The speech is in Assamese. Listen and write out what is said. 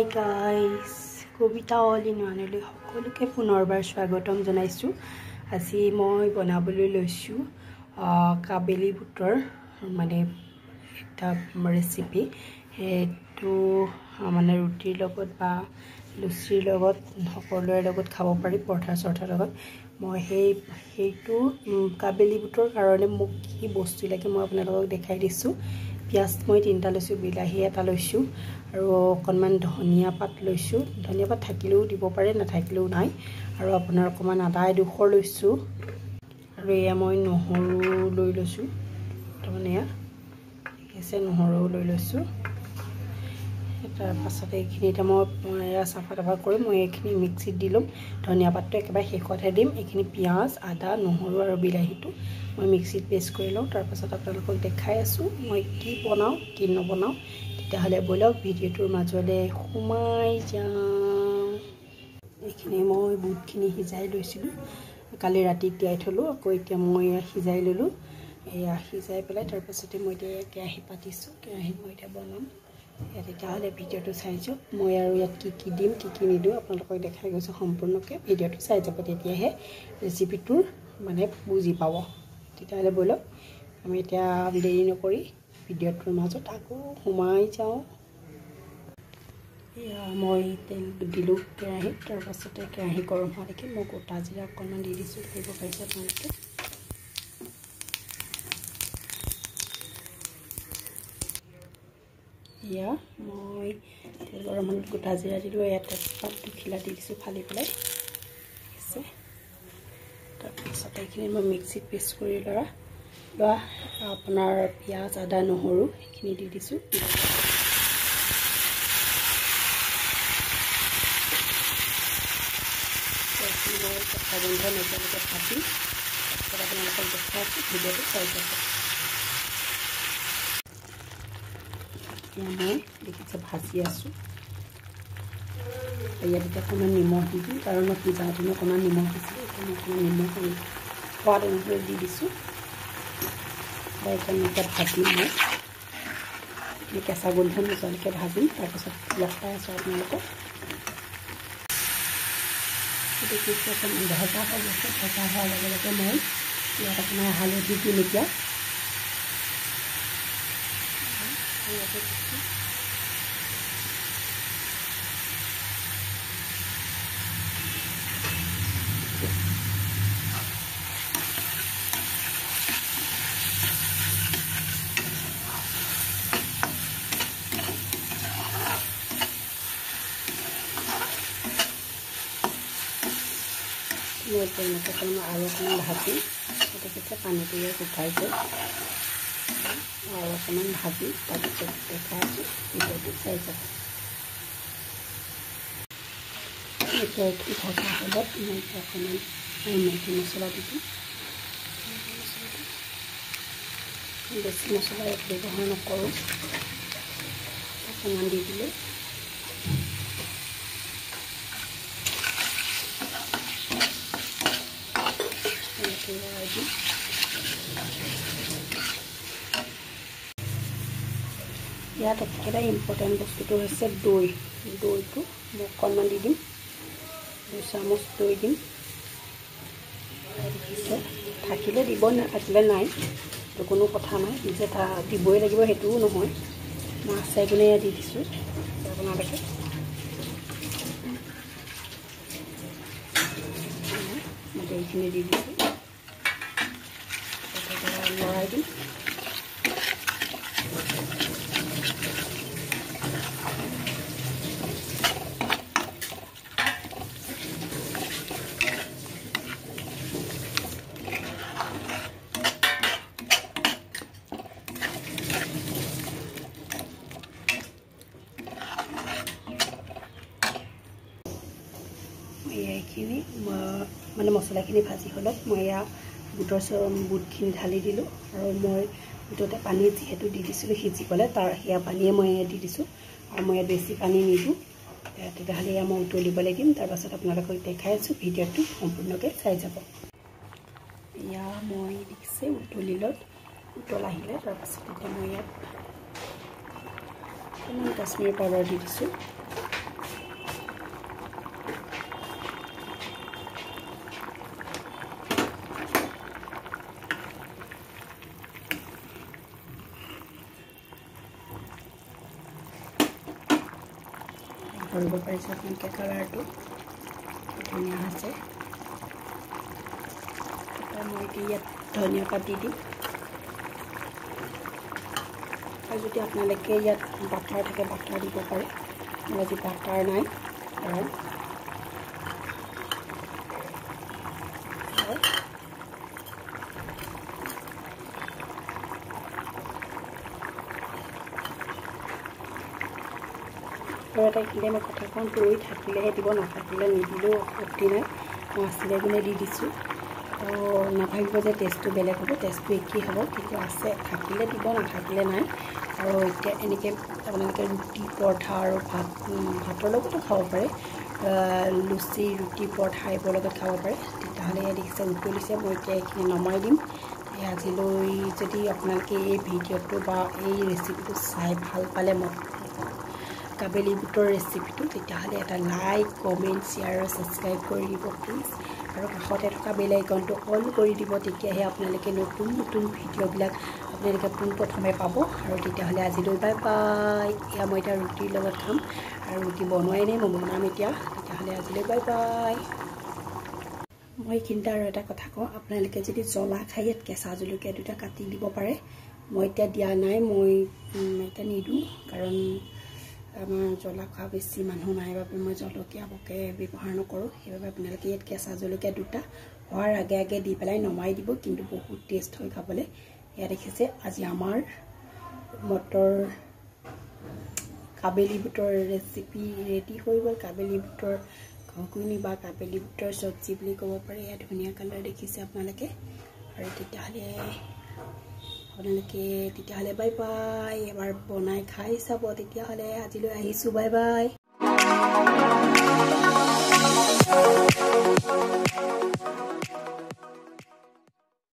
Hi guys, Kobita all in one লৈ সকলোকে পুনৰবাৰ স্বাগতম জনাইছো। আজি মই বনাবলৈ লৈছো কাবেলি বুটৰ মানে এটা ৰেচিপি। এটো মানে ৰুটিৰ লগত বা লুচিৰ লগত সকলোৰে লগত খাব পাৰি, পৰঠা চৰঠাৰ লগত। মই সেইটো কাবেলি বুটৰ কাৰণে মোক কি বস্তু লাগে মই আপোনালোকক দেখাই দিছো। পিয়াজ মই 3টা লৈছো, বিলাহী এটা লৈছো আৰু অকনমান ধনিয়া পাত লৈছো। ধনিয়া পাত থাকিলেও দিব পাৰে, নাথাকিলেও নাই। আৰু আপোনাৰ অকনমান আদা এডোখৰ লৈছো আৰু এয়া মই নহৰু লৈ লৈছো। তাৰমানে এসে নহৰু লৈ লৈছো। তাৰ পাছতে এইখিনিতে মই চাফা কৰি মই এইখিনি মিক্সিত দি লম। ধনিয়া পাতটো একেবাৰে শেষতহে দিম। এইখিনি পিয়াজ, আদা, নহৰু আৰু বিলাহীটো মই মিক্সিত পেষ্ট কৰি লওঁ। তাৰ পাছত আপোনালোকক দেখাই আছো মই কি বনাও কি নবনাও। তেতিয়াহলে বলক ভিডিওটোৰ মাজলৈ সোমাই যাওঁ। এইখিনি মই বুটখিনি সিজাই লৈছিলো, কালি ৰাতি তিয়াই থলো, আকৌ এতিয়া মই সিজাই ললো। এয়া সিজাই পেলাই তাৰ পাছতে মই এতিয়া কেৰাহী পাতিছো। কেৰাহীত মই এতিয়া বনাম। তেতিয়াহলে ভিডিওটো চাই যাওক। মই আৰু ইয়াত কি দিম কি নিদিওঁ আপোনালোকক দেখাই গৈছো সম্পূৰ্ণকৈ। ভিডিওটো চাই যাব, তেতিয়াহে ৰেচিপিটোৰ মানে বুজি পাব। তেতিয়াহলে বলক আমি এতিয়া দেৰি নকৰি ভিডিওটোৰ মাজত আকৌ সোমাই যাওঁ। এয়া মই তেল দিলো কেৰাহীত। তাৰ পাছতে কেৰাহী গৰম হোৱালৈকে মই গোটা জিৰা অকণমান দি দিছো। দিব পাৰিছে আপোনালোকে। এয়া মই তেল গৰম হোৱাত গোটা জিৰা দিলো। এয়া তেজপাত দুখিলা দি দিছো ফালি পেলাই। আছে তাৰপিছত এইখিনি মই মিক্সিত পেষ্ট কৰি লোৱা আপোনাৰ পিয়াজ, আদা, নহৰু এইখিনি দি দিছো। বন্ধ নকৰাকৈ ভাজি তাৰপিছত আপোনালোকক দেখাইছো। ভিডিওটো চাই যাব। এতিয়া মই দেখিছে ভাজি আছো। ইয়াত এতিয়া অকণমান নিমখ দি দিম, কাৰণ মই সিজাওঁতে অকণমান নিমখ দিছিলোঁ। এতিয়া মই অকণমান নিমখ সোৱাদ অনুসৰি দি দিছোঁ। এতিয়া ভাজিম মই কেঁচা গোন্ধ নোযোৱালৈকে ভাজিম। তাৰপিছত লগ পাই আছোঁ আপোনালোকক। ভজা হৈ গৈছে। ভজা হোৱাৰ লগে লগে মই ইয়াত আপোনাৰ হালধি দিম। এতিয়া মই তেনেকৈ আৰু অকণমান ভাজি গতিকে পানীটো শুকাইছে আৰু অকণমান ভাজি তাৰপিছত দেখাই আছোঁ। ভিডিওটো চাই যাব। এতিয়া এইটো ভজা হ'লত মই অকণমান মেগী মছলা দি দিম। বেছি মছলা ব্যৱহাৰ নকৰোঁ, অকণমান দি দিলোঁ। ইয়াত একেবাৰে ইম্পৰ্টেণ্ট বস্তুটো হৈছে দৈটো মই অকণমান দি দিম। 2 চামুচ দৈ দিম। থাকিলে দিব, নাথাকিলে নাই, তো কোনো কথা নাই। যে দিবই লাগিব সেইটোও নহয়, মই আচাই কিনে দি দিছোঁ আপোনালোকে। মই দৈখিনি দি দিছোঁ, লৰাই দিম। এইখিনি মানে মছলাখিনি ভাজি হ'লত মই এয়া বুটখিনি ঢালি দিলোঁ। আৰু মই বুটতে পানী যিহেতু দি দিছিলোঁ সিজিবলৈ, সেয়া পানীয়ে মই দি দিছোঁ। আৰু মই ইয়াত বেছি পানী নিদিওঁ। তেতিয়াহ'লে এয়া মই উতলিবলৈ দিম। তাৰপাছত আপোনালোকক দেখাই আছোঁ। ভিডিওটো সম্পূৰ্ণকৈ চাই যাব। এয়া মই দেখিছে উতল আহিলে। তাৰপাছত এতিয়া মই ইয়াত অকণমান কাশ্মীৰ পাউডাৰ দি দিছোঁ। ধৰিব পাৰিছে আপোনালোকে কালাৰটো ধুনীয়া হৈছে মই ইয়াত ধনিয়া পাত দি দিম আৰু যদি আপোনালোকে ইয়াত বাটাৰ থাকে বাটাৰ দিব পাৰে মোৰ আজি বাটাৰ নাই আৰু এটা কিনে মই কথাখন ৰৈ থাকিলেহে দিব নাথাকিলে নিদিলেও আপত্তি নাই মই আছিলে গুণে দি দিছোঁ নাভাবিব যে টেষ্টটো বেলেগ হ'ব টেষ্টটো একেই হ'ব কিন্তু আছে থাকিলে দিব নাথাকিলে নাই আৰু এতিয়া এনেকৈ আপোনালোকে ৰুটি পৰঠা আৰু ভাতৰ লগতো খাব পাৰে লুচি ৰুটি পৰঠা এইবোৰৰ লগত খাব পাৰে তেতিয়াহ'লে ইয়াত দেখিছে উতলিছে মই এতিয়া এইখিনি নমাই দিম আজিলৈ যদি আপোনালোকে এই ভিডিঅ'টো বা এই ৰেচিপিটো চাই ভাল পালে মই কাবেলি বুটৰ ৰেচিপিটো তেতিয়াহ'লে এটা লাইক কমেণ্ট শ্বেয়াৰ আৰু ছাবস্ক্ৰাইব কৰি দিব প্লিজ আৰু কাষতে থকা বেল আইকনটো অল কৰি দিব তেতিয়াহে আপোনালোকে নতুন নতুন ভিডিঅ'বিলাক আপোনালোকে পোনপ্ৰথমে পাব আৰু তেতিয়াহ'লে আজিলৈ বাই বাই এয়া মই এতিয়া ৰুটিৰ লগত খাম আৰু ৰুটি বনোৱাই নাই মই বনাম এতিয়া তেতিয়াহ'লে আজিলৈ বাই বাই মই এইখিনিতে আৰু এটা কথা কওঁ আপোনালোকে যদি জ্বলা খাই ইয়াত কেঁচা জলকীয়া দুটা কাটি দিব পাৰে মই এতিয়া দিয়া নাই মই এতিয়া নিদিওঁ কাৰণ আমাৰ জ্বলা খোৱা বেছি মানুহ নাই বাবে মই জলকীয়া বকে ব্যৱহাৰ নকৰোঁ সেইবাবে আপোনালোকে ইয়াত কেঁচা জলকীয়া দুটা হোৱাৰ আগে আগে দি পেলাই নমাই দিব কিন্তু বহুত টেষ্ট হয় খাবলৈ এয়া দেখিছে আজি আমাৰ মটৰ কাবেলি বুটৰ ৰেচিপি ৰেডি হৈ গ'ল কাবেলি বুটৰ ঘুগুনি বা কাবেলি বুটৰ চব্জি বুলি ক'ব পাৰে এয়া ধুনীয়া কালাৰ দেখিছে আপোনালোকে আৰু তেতিয়াহ'লে বাই বাই এবাৰ বনাই খাই চাব তেতিয়াহ'লে আজিলৈ আহিছোঁ বাই বাই